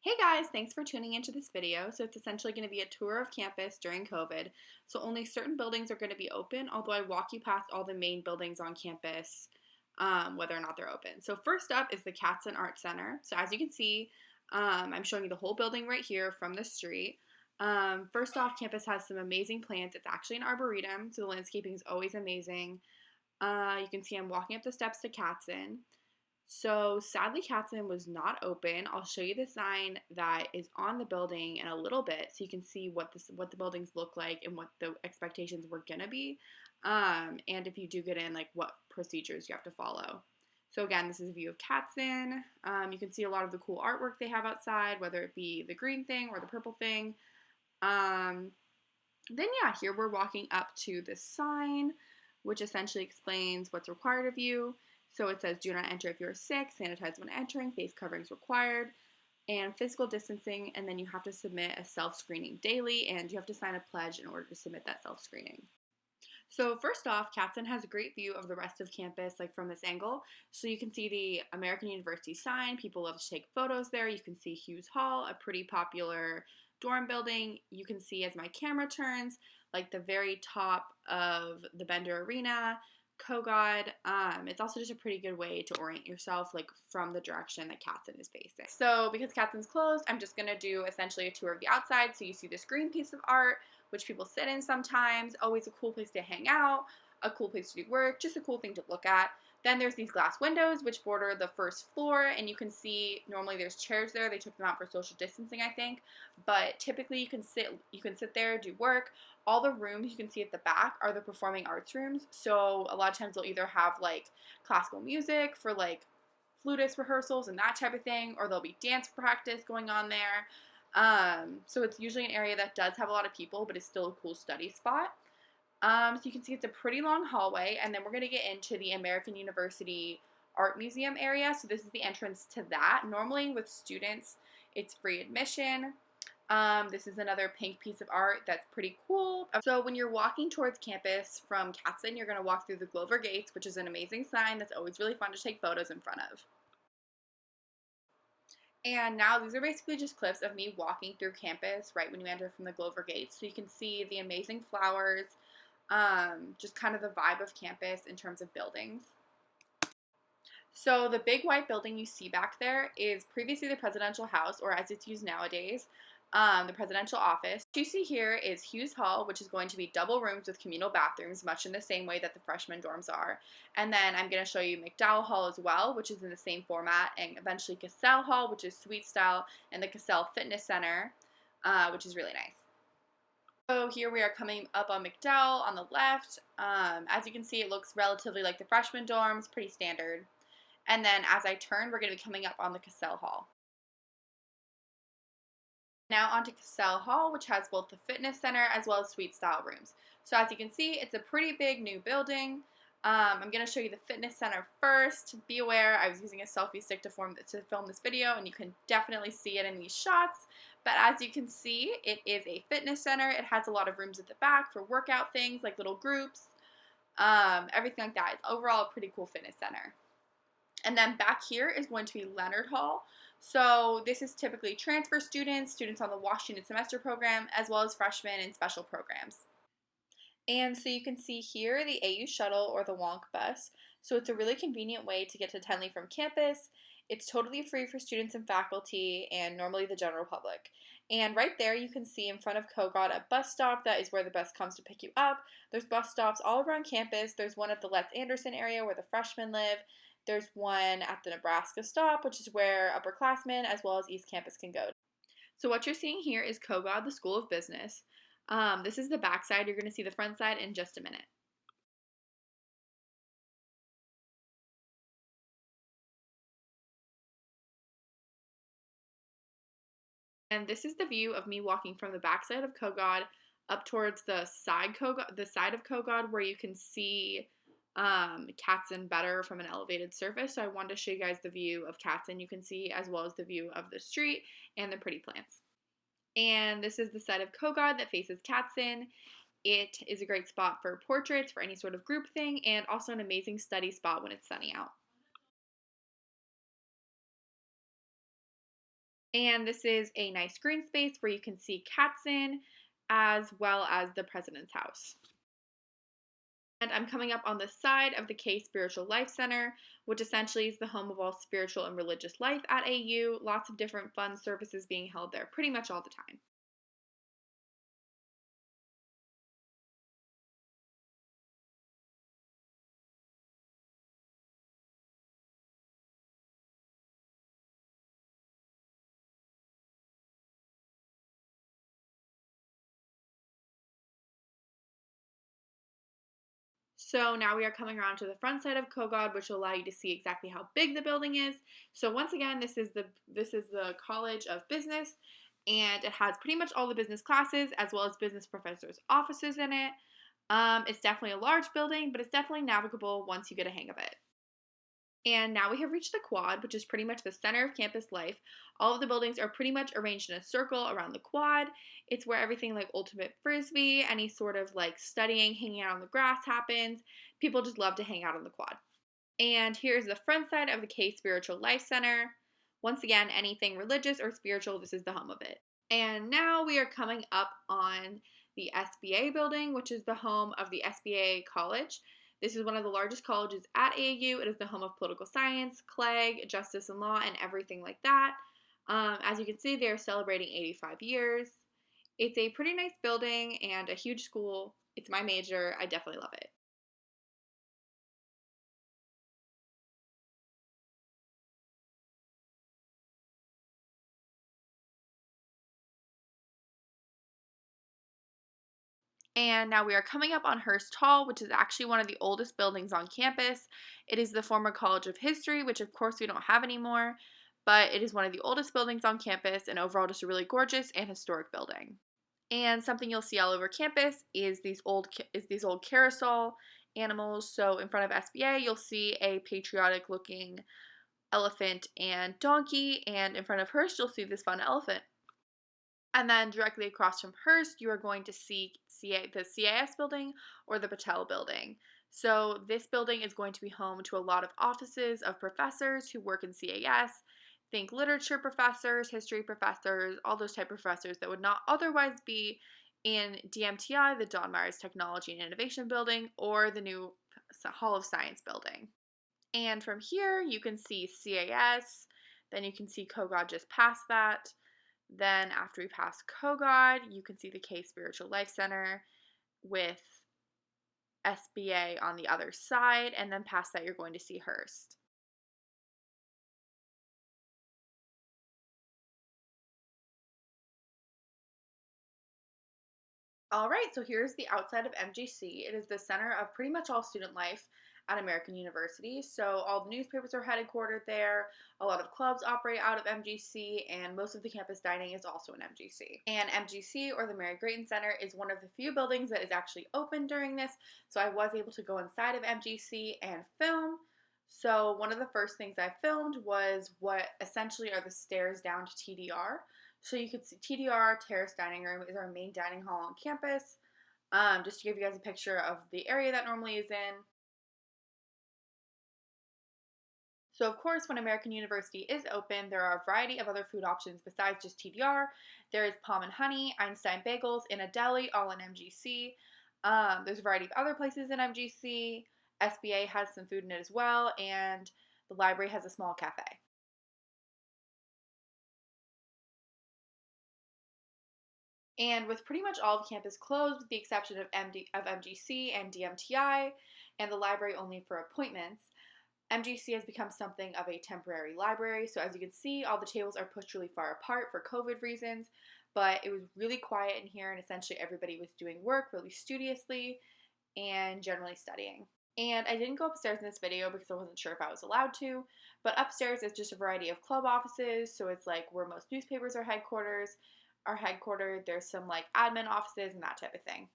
Hey guys, thanks for tuning into this video. So it's essentially going to be a tour of campus during COVID. So only certain buildings are going to be open, although I walk you past all the main buildings on campus, whether or not they're open. So first up is the Katzen Art Center. So as you can see, I'm showing you the whole building right here from the street. First off, campus has some amazing plants. It's actually an arboretum, so the landscaping is always amazing. You can see I'm walking up the steps to Katzen. So sadly, Katzen was not open. I'll show you the sign that is on the building in a little bit, so you can see what the buildings look like and what the expectations were gonna be, and if you do get in, like what procedures you have to follow. So again, this is a view of Katzen. You can see a lot of the cool artwork they have outside, whether it be the green thing or the purple thing. Um, then yeah, here we're walking up to the sign, which essentially explains what's required of you. So it says, do not enter if you're sick, sanitize when entering, face coverings required, and physical distancing, and then you have to submit a self-screening daily, and you have to sign a pledge in order to submit that self-screening. So first off, Katzen has a great view of the rest of campus, like from this angle. So you can see the American University sign. People love to take photos there. You can see Hughes Hall, a pretty popular dorm building. You can see as my camera turns, like the very top of the Bender Arena, Kogod. It's also just a pretty good way to orient yourself, like from the direction that Katzen is facing. So because Katzen's closed, I'm just gonna do essentially a tour of the outside. So you see this green piece of art, which people sit in sometimes. Always a cool place to hang out, a cool place to do work, just a cool thing to look at. Then there's these glass windows which border the first floor, and you can see normally there's chairs there. They took them out for social distancing, I think, but typically you can sit there, do work. All the rooms you can see at the back are the performing arts rooms. So a lot of times they'll either have like classical music for like flutist rehearsals and that type of thing, or there'll be dance practice going on there. So it's usually an area that does have a lot of people, but it's still a cool study spot. So you can see it's a pretty long hallway, and then we're going to get into the American University Art Museum area. So this is the entrance to that. Normally with students, it's free admission. This is another pink piece of art that's pretty cool. So when you're walking towards campus from Katzen, you're going to walk through the Glover Gates, which is an amazing sign that's always really fun to take photos in front of. And now these are basically just clips of me walking through campus right when you enter from the Glover Gates. So you can see the amazing flowers, just kind of the vibe of campus in terms of buildings. So the big white building you see back there is previously the presidential house, or as it's used nowadays, the presidential office. What you see here is Hughes Hall, which is going to be double rooms with communal bathrooms, much in the same way that the freshman dorms are. And then I'm going to show you McDowell Hall as well, which is in the same format, and eventually Cassell Hall, which is suite style, and the Cassell Fitness Center, which is really nice. So here we are coming up on McDowell on the left. As you can see, it looks relatively like the freshman dorms, pretty standard. And then as I turn, we're going to be coming up on the Cassell Hall. Now onto Cassell Hall, which has both the fitness center as well as suite style rooms. So as you can see, it's a pretty big new building. I'm going to show you the fitness center first. Be aware, I was using a selfie stick to film this video, and you can definitely see it in these shots. But as you can see, it is a fitness center. It has a lot of rooms at the back for workout things like little groups, everything like that. It's overall a pretty cool fitness center. And then back here is going to be Leonard Hall. So this is typically transfer students, students on the Washington semester program, as well as freshmen in special programs. And so you can see here the AU shuttle or the Wonk bus. So it's a really convenient way to get to Tenley from campus. It's totally free for students and faculty and normally the general public. And right there you can see in front of Kogod a bus stop that is where the bus comes to pick you up. There's bus stops all around campus. There's one at the Letts Anderson area where the freshmen live. There's one at the Nebraska stop, which is where upperclassmen as well as East Campus can go. So what you're seeing here is Kogod, the School of Business. This is the back side. You're going to see the front side in just a minute. And this is the view of me walking from the back side of Kogod up towards the side of Kogod, where you can see Katzen better from an elevated surface. So I wanted to show you guys the view of Katzen you can see, as well as the view of the street and the pretty plants. And this is the side of Kogod that faces Katzen. It is a great spot for portraits, for any sort of group thing, and also an amazing study spot when it's sunny out. And this is a nice green space where you can see cats in, as well as the president's house. And I'm coming up on the side of the K Spiritual Life Center, which essentially is the home of all spiritual and religious life at AU. Lots of different fun services being held there pretty much all the time. So now we are coming around to the front side of Kogod, which will allow you to see exactly how big the building is. So once again, this is the College of Business, and it has pretty much all the business classes as well as business professors' offices in it. It's definitely a large building, but it's definitely navigable once you get a hang of it. And now we have reached the quad, which is pretty much the center of campus life. All of the buildings are pretty much arranged in a circle around the quad. It's where everything like ultimate frisbee, any sort of like studying, hanging out on the grass happens. People just love to hang out on the quad. And here's the front side of the K Spiritual Life Center. Once again, anything religious or spiritual, this is the home of it. And now we are coming up on the SBA building, which is the home of the SBA College. This is one of the largest colleges at AAU. It is the home of political science, CLEG, justice and law, and everything like that. As you can see, they're celebrating 85 years. It's a pretty nice building and a huge school. It's my major. I definitely love it. And now we are coming up on Hearst Hall, which is actually one of the oldest buildings on campus. It is the former College of History, which of course we don't have anymore, but it is one of the oldest buildings on campus and overall just a really gorgeous and historic building. And something you'll see all over campus is these old carousel animals. So in front of SBA, you'll see a patriotic looking elephant and donkey, and in front of Hearst, you'll see this fun elephant. And then directly across from Hearst, you are going to see the CIS building or the Patel building. So this building is going to be home to a lot of offices of professors who work in CAS. Think literature professors, history professors, all those type of professors that would not otherwise be in DMTI, the Don Myers Technology and Innovation Building, or the new Hall of Science building. And from here, you can see CAS, then you can see Kogod just past that. Then after we pass Kogod, you can see the K Spiritual Life Center with SBA on the other side, and then past that you're going to see Hearst. All right, so here's the outside of MGC. It is the center of pretty much all student life at American University. So all the newspapers are headquartered there. A lot of clubs operate out of MGC, and most of the campus dining is also in MGC. And MGC, or the Mary Grayton Center, is one of the few buildings that is actually open during this. So I was able to go inside of MGC and film. So one of the first things I filmed was what essentially are the stairs down to TDR. So you could see TDR, Terrace Dining Room, is our main dining hall on campus. Just to give you guys a picture of the area that normally is in. So of course, when American University is open, there are a variety of other food options besides just TDR. There is Palm and Honey, Einstein Bagels, in a deli, all in MGC. There's a variety of other places in MGC. SBA has some food in it as well, and the library has a small cafe. And with pretty much all of campus closed, with the exception of MGC and DMTI, and the library only for appointments, MGC has become something of a temporary library. So as you can see, all the tables are pushed really far apart for COVID reasons, but it was really quiet in here, and essentially everybody was doing work really studiously and generally studying. And I didn't go upstairs in this video because I wasn't sure if I was allowed to, but upstairs is just a variety of club offices. So it's like where most newspapers are headquartered. There's some like admin offices and that type of thing.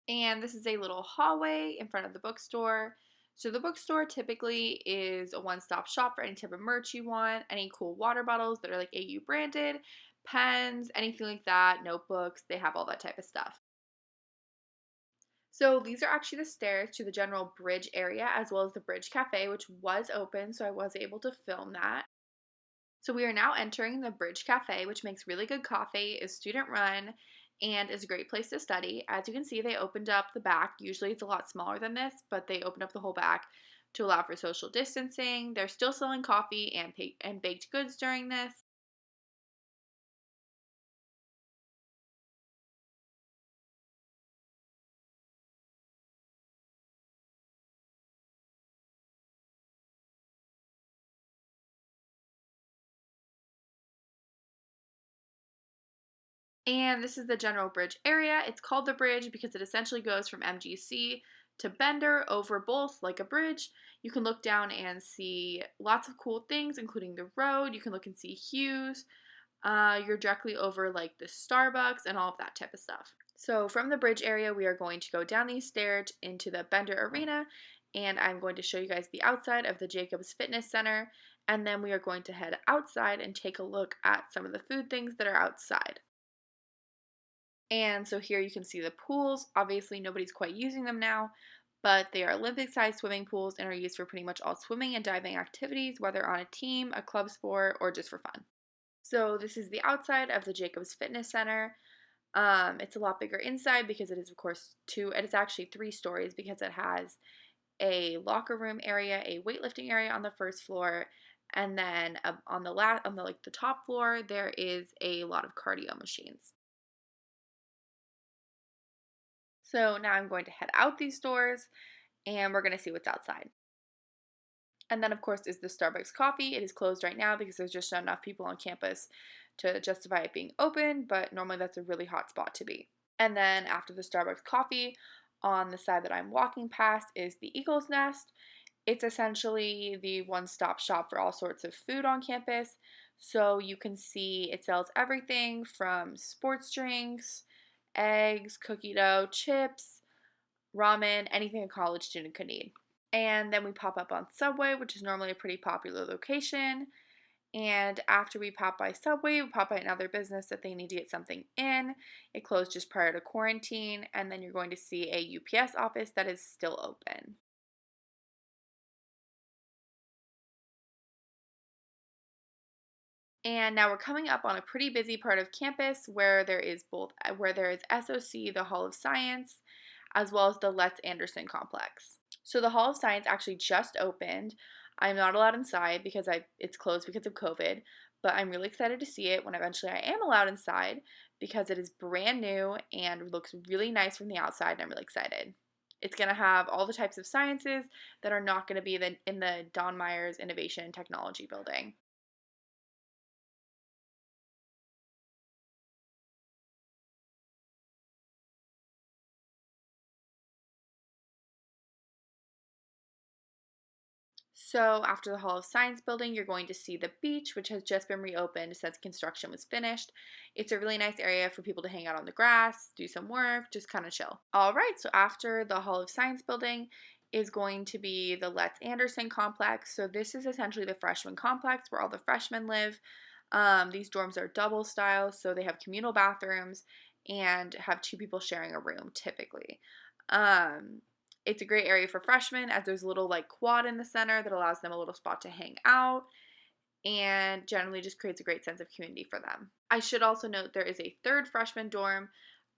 And this is a little hallway in front of the bookstore. So the bookstore typically is a one-stop shop for any type of merch you want, any cool water bottles that are like AU branded, pens, anything like that, notebooks, they have all that type of stuff. So these are actually the stairs to the general bridge area as well as the Bridge Cafe, which was open, so I was able to film that. So we are now entering the Bridge Cafe, which makes really good coffee, is student run, and is a great place to study. As you can see, they opened up the back. Usually it's a lot smaller than this, but they opened up the whole back to allow for social distancing. They're still selling coffee and baked goods during this. And this is the general bridge area. It's called the bridge because it essentially goes from MGC to Bender over both like a bridge. You can look down and see lots of cool things, including the road. You can look and see Hughes. You're directly over like the Starbucks and all of that type of stuff. So from the bridge area, we are going to go down these stairs into the Bender Arena, and I'm going to show you guys the outside of the Jacobs Fitness Center, and then we are going to head outside and take a look at some of the food things that are outside. And so here you can see the pools. Obviously, nobody's quite using them now, but they are Olympic-sized swimming pools and are used for pretty much all swimming and diving activities, whether on a team, a club sport, or just for fun. So this is the outside of the Jacobs Fitness Center. It's a lot bigger inside because it is, of course, it's actually 3 stories because it has a locker room area, a weightlifting area on the first floor, and then the top floor, there is a lot of cardio machines. So now I'm going to head out these doors and we're going to see what's outside. And then, of course, is the Starbucks coffee. It is closed right now because there's just not enough people on campus to justify it being open, but normally that's a really hot spot to be. And then after the Starbucks coffee, on the side that I'm walking past is the Eagle's Nest. It's essentially the one-stop shop for all sorts of food on campus. So you can see it sells everything from sports drinks, eggs, cookie dough, chips, ramen, anything a college student could need. And then we pop up on Subway, which is normally a pretty popular location. And after we pop by Subway, we pop by another business that they need to get something in. It closed just prior to quarantine. And then you're going to see a UPS office that is still open. And now we're coming up on a pretty busy part of campus where there is SOC, the Hall of Science, as well as the Letts Anderson complex. So the Hall of Science actually just opened. I'm not allowed inside because it's closed because of COVID, but I'm really excited to see it when eventually I am allowed inside because it is brand new and looks really nice from the outside, and I'm really excited. It's going to have all the types of sciences that are not going to be in the Don Myers Innovation and Technology building. So after the Hall of Science building, you're going to see the beach, which has just been reopened since construction was finished. It's a really nice area for people to hang out on the grass, do some work, just kind of chill. All right, so after the Hall of Science building is going to be the Letts Anderson complex. So this is essentially the freshman complex where all the freshmen live. These dorms are double style, so they have communal bathrooms and have 2 people sharing a room typically. Um, it's a great area for freshmen as there's a little like quad in the center that allows them a little spot to hang out and generally just creates a great sense of community for them. I should also note there is a third freshman dorm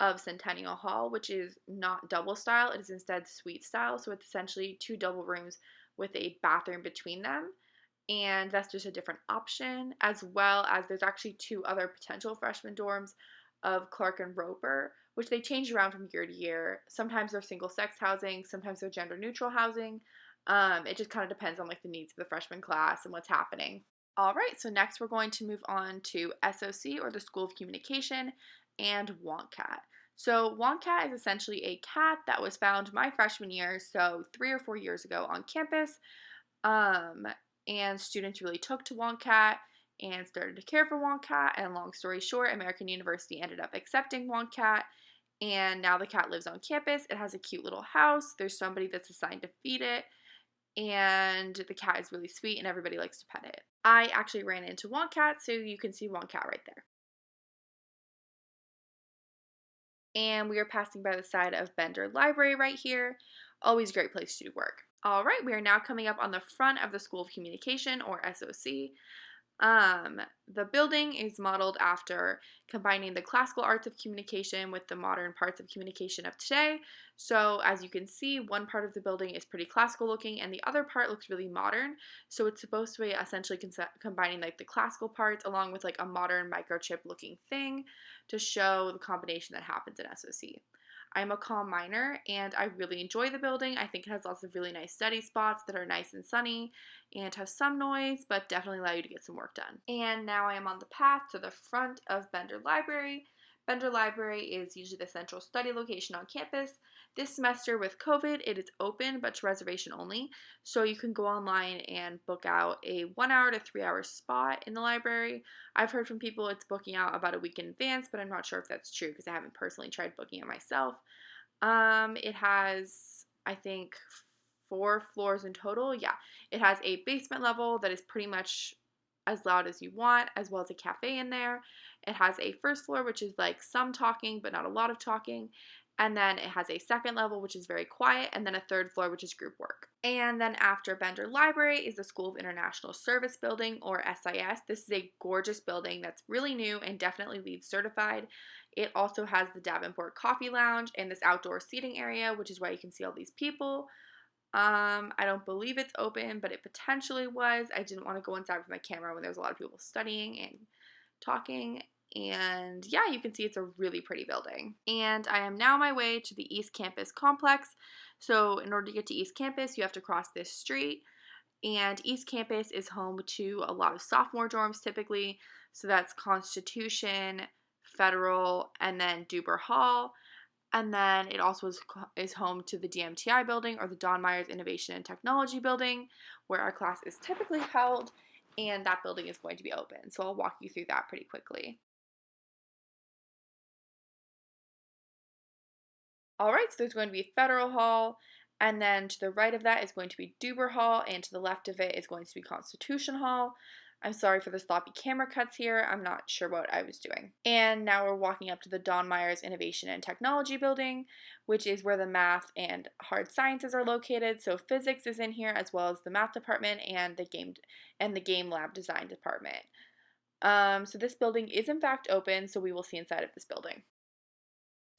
of Centennial Hall, which is not double style, it is instead suite style. So it's essentially 2 double rooms with a bathroom between them. And that's just a different option, as well as there's actually 2 other potential freshman dorms of Clark and Roper, which they change around from year to year. Sometimes they're single sex housing, sometimes they're gender neutral housing. It just kind of depends on like the needs of the freshman class and what's happening. All right, so next we're going to move on to SOC, or the School of Communication, and WonkCat. So WonkCat is essentially a cat that was found my freshman year, so 3 or 4 years ago on campus. And students really took to WonkCat and started to care for WonkCat. And long story short, American University ended up accepting WonkCat, And now the cat lives on campus. It has a cute little house. There's somebody that's assigned to feed it. And the cat is really sweet and everybody likes to pet it. I actually ran into Wonkat, so you can see Wonkat right there. And we are passing by the side of Bender Library right here. Always a great place to do work. All right, we are now coming up on the front of the School of Communication, or SOC. The building is modeled after combining the classical arts of communication with the modern parts of communication of today. So as you can see, one part of the building is pretty classical looking and the other part looks really modern. So it's supposed to be essentially combining like the classical parts along with like a modern microchip looking thing to show the combination that happens in SOC. I'm a calm minor and I really enjoy the building. I think it has lots of really nice study spots that are nice and sunny and have some noise, but definitely allow you to get some work done. And now I am on the path to the front of Bender Library. Bender Library is usually the central study location on campus. This semester with COVID, it is open, but to reservation only. So you can go online and book out a 1 hour to 3 hour spot in the library. I've heard from people it's booking out about a week in advance, but I'm not sure if that's true because I haven't personally tried booking it myself. It has, I think, 4 floors in total. Yeah, it has a basement level that is pretty much as loud as you want, as well as a cafe in there. It has a first floor, which is like some talking, but not a lot of talking. And then it has a second level, which is very quiet, and then a third floor, which is group work. And then after Bender Library is the School of International Service building, or SIS. This is a gorgeous building that's really new and definitely LEED certified. It also has the Davenport Coffee Lounge and this outdoor seating area, which is why you can see all these people. I don't believe it's open, but it potentially was. I didn't want to go inside with my camera when there was a lot of people studying and talking. And yeah, you can see it's a really pretty building. And I am now on my way to the East Campus complex. So in order to get to East Campus, you have to cross this street. And East Campus is home to a lot of sophomore dorms typically. So that's Constitution, Federal, and then Duber Hall. And then it also is home to the DMTI building, or the Don Myers Innovation and Technology building, where our class is typically held, and that building is going to be open. So I'll walk you through that pretty quickly. All right, so there's going to be Federal Hall, and then to the right of that is going to be Duber Hall, and to the left of it is going to be Constitution Hall. I'm sorry for the sloppy camera cuts here. I'm not sure what I was doing. And now we're walking up to the Don Myers Innovation and Technology building, which is where the math and hard sciences are located. So physics is in here, as well as the math department and the game lab design department. So this building is in fact open, so we will see inside of this building.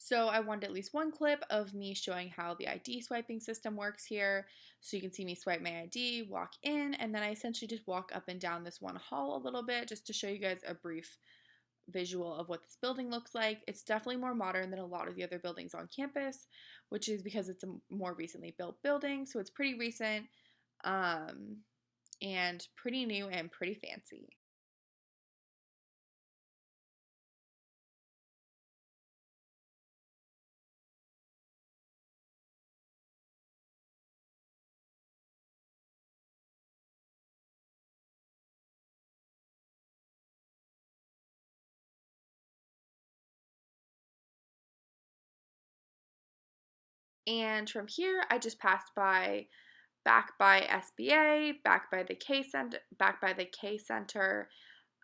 So I wanted at least one clip of me showing how the ID swiping system works here. So you can see me swipe my ID, walk in, and then I essentially just walk up and down this one hall a little bit just to show you guys a brief visual of what this building looks like. It's definitely more modern than a lot of the other buildings on campus, which is because it's a more recently built building. So it's pretty recent and pretty new and pretty fancy. And from here, I just passed back by SBA, back by the K Center,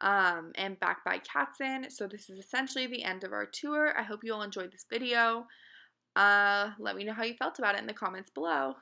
and back by Katzen. So this is essentially the end of our tour. I hope you all enjoyed this video. Let me know how you felt about it in the comments below.